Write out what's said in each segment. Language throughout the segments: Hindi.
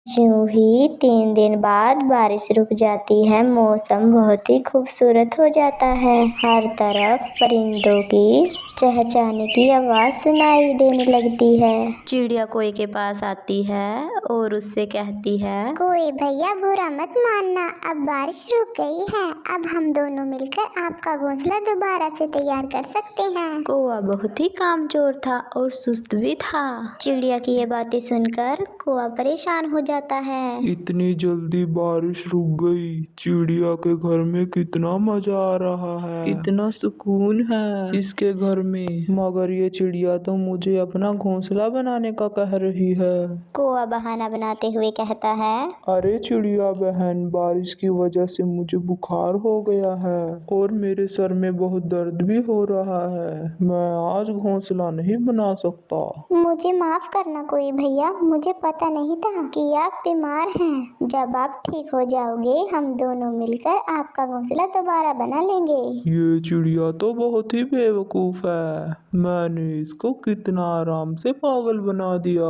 यूं ही 3 दिन बाद बारिश रुक जाती है। मौसम बहुत ही खूबसूरत हो जाता है। हर तरफ परिंदों की चहचहाने की आवाज़ सुनाई देने लगती है। चिड़िया कोई के पास आती है और उससे कहती है, कोई भैया बुरा मत मानना, अब बारिश रुक गई है। अब हम दोनों मिलकर आपका घोंसला दोबारा से तैयार कर सकते हैं। कौआ बहुत ही कामचोर था और सुस्त भी था। चिड़िया की ये बातें सुनकर कौआ परेशान हो जाता है। इतनी जल्दी बारिश रुक गई। चिड़िया के घर में कितना मजा आ रहा है, कितना सुकून है इसके घर में। मगर ये चिड़िया तो मुझे अपना घोंसला बनाने का कह रही है। कौआ बहाना बनाते हुए कहता है, अरे चिड़िया बहन, बारिश की वजह से मुझे बुखार हो गया है और मेरे सर में बहुत दर्द भी हो रहा है। मैं आज घोंसला नहीं बना सकता। मुझे माफ करना कोई भैया, मुझे पता नहीं था कि आप बीमार हैं। जब आप ठीक हो जाओगे हम दोनों मिलकर आपका घोंसला दोबारा बना लेंगे। ये चिड़िया तो बहुत ही बेवकूफ है। मैंने इसको कितना आराम से पागल बना दिया।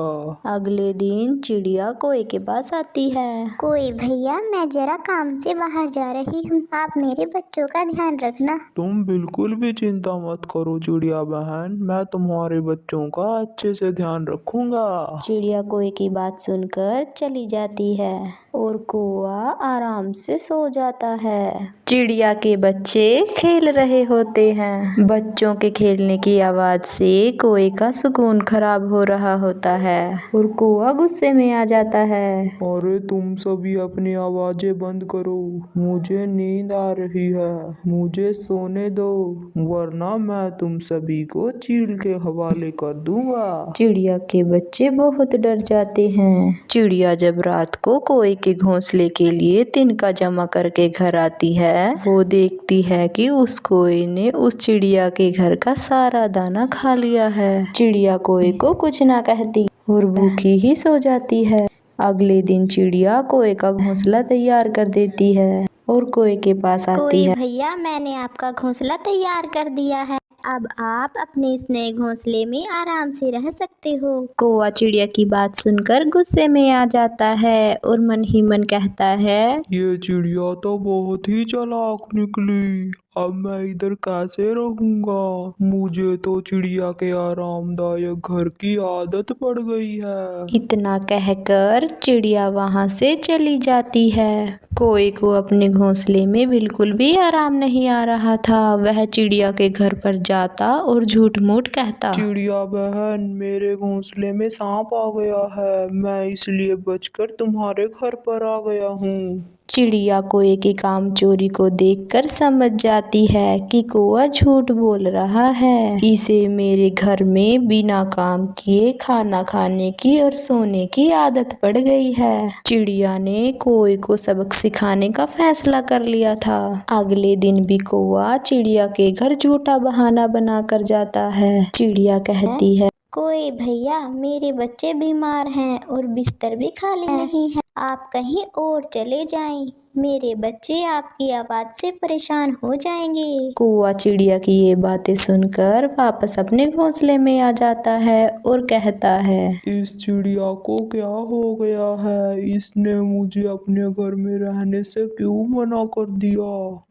अगले दिन चिड़िया कौए के पास आती है। कोई भैया, मैं जरा काम से बाहर जा रही हूँ, आप मेरे बच्चों का ध्यान रखना। तुम बिल्कुल भी चिंता मत करो चिड़िया बहन, मैं तुम्हारे बच्चों का अच्छे से ध्यान रखूंगा। चिड़िया कौए की बात सुनकर चली जाती है और कौआ आराम से सो जाता है। चिड़िया के बच्चे खेल रहे होते हैं। बच्चों के खेलने की आवाज से कौए का सुकून खराब हो रहा होता है और कौआ गुस्से में आ जाता है। अरे तुम सभी अपनी आवाजें बंद करो, मुझे नींद आ रही है, मुझे सोने दो, वरना मैं तुम सभी को चील के हवाले कर दूंगा। चिड़िया के बच्चे बहुत डर जाते हैं। चिड़िया जब रात को कौए के घोंसले के लिए तिनका जमा करके घर आती है, वो देखती है कि उस कौए ने उस चिड़िया के घर का सारा दाना खा लिया है। चिड़िया कौए को कुछ ना कहती और भूखी ही सो जाती है। अगले दिन चिड़िया कौए का घोंसला तैयार कर देती है और कौए के पास आती है। भैया, मैंने आपका घोंसला तैयार कर दिया है, अब आप अपने इस नए घोंसले में आराम से रह सकते हो। कौआ चिड़िया की बात सुनकर गुस्से में आ जाता है और मन ही मन कहता है, ये चिड़िया तो बहुत ही चालाक निकली, अब मैं इधर कैसे रहूंगा। मुझे तो चिड़िया के आरामदायक घर की आदत पड़ गई है। इतना कहकर चिड़िया वहां से चली जाती है। कौए को अपने घोंसले में बिल्कुल भी आराम नहीं आ रहा था। वह चिड़िया के घर पर जाता और झूठ मूठ कहता, चिड़िया बहन, मेरे घोंसले में सांप आ गया है, मैं इसलिए बचकर तुम्हारे घर पर आ गया हूँ। चिड़िया कौए की काम चोरी को देखकर समझ जाती है कि कौआ झूठ बोल रहा है। इसे मेरे घर में बिना काम किए खाना खाने की और सोने की आदत पड़ गई है। चिड़िया ने कौए को सबक सिखाने का फैसला कर लिया था। अगले दिन भी कौआ चिड़िया के घर झूठा बहाना बनाकर जाता है। चिड़िया कहती है, कोई भैया, मेरे बच्चे बीमार हैं और बिस्तर भी खाली नहीं है, आप कहीं और चले जाएं, मेरे बच्चे आपकी आवाज से परेशान हो जाएंगे। कौआ चिड़िया की ये बातें सुनकर वापस अपने घोंसले में आ जाता है और कहता है, इस चिड़िया को क्या हो गया है, इसने मुझे अपने घर में रहने से क्यों मना कर दिया।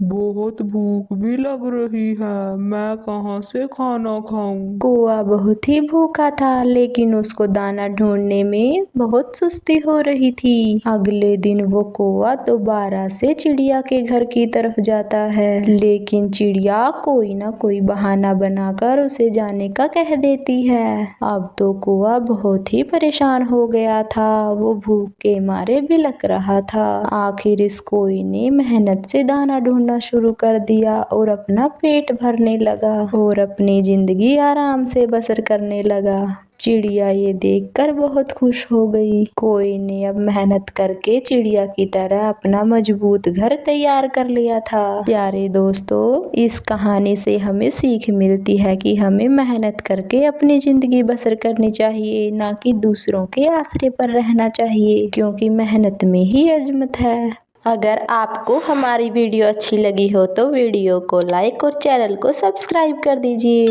बहुत भूख भी लग रही है, मैं कहाँ से खाना खाऊं। कौआ बहुत ही भूखा था, लेकिन उसको दाना ढूंढने में बहुत सुस्ती हो रही थी। अगले दिन वो कौआ दोबारा से चिड़िया के घर की तरफ जाता है, लेकिन चिड़िया कोई ना कोई बहाना बनाकर उसे जाने का कह देती है। अब तो कौआ बहुत ही परेशान हो गया था, वो भूख के मारे बिलख रहा था। आखिर इस कौए ने मेहनत से दाना ढूंढना शुरू कर दिया और अपना पेट भरने लगा और अपनी जिंदगी आराम से बसर करने लगा। चिड़िया ये देखकर बहुत खुश हो गई। कौए ने अब मेहनत करके चिड़िया की तरह अपना मजबूत घर तैयार कर लिया था। प्यारे दोस्तों, इस कहानी से हमें सीख मिलती है कि हमें मेहनत करके अपनी जिंदगी बसर करनी चाहिए, ना कि दूसरों के आसरे पर रहना चाहिए, क्योंकि मेहनत में ही अजमत है। अगर आपको हमारी वीडियो अच्छी लगी हो तो वीडियो को लाइक और चैनल को सब्सक्राइब कर दीजिए।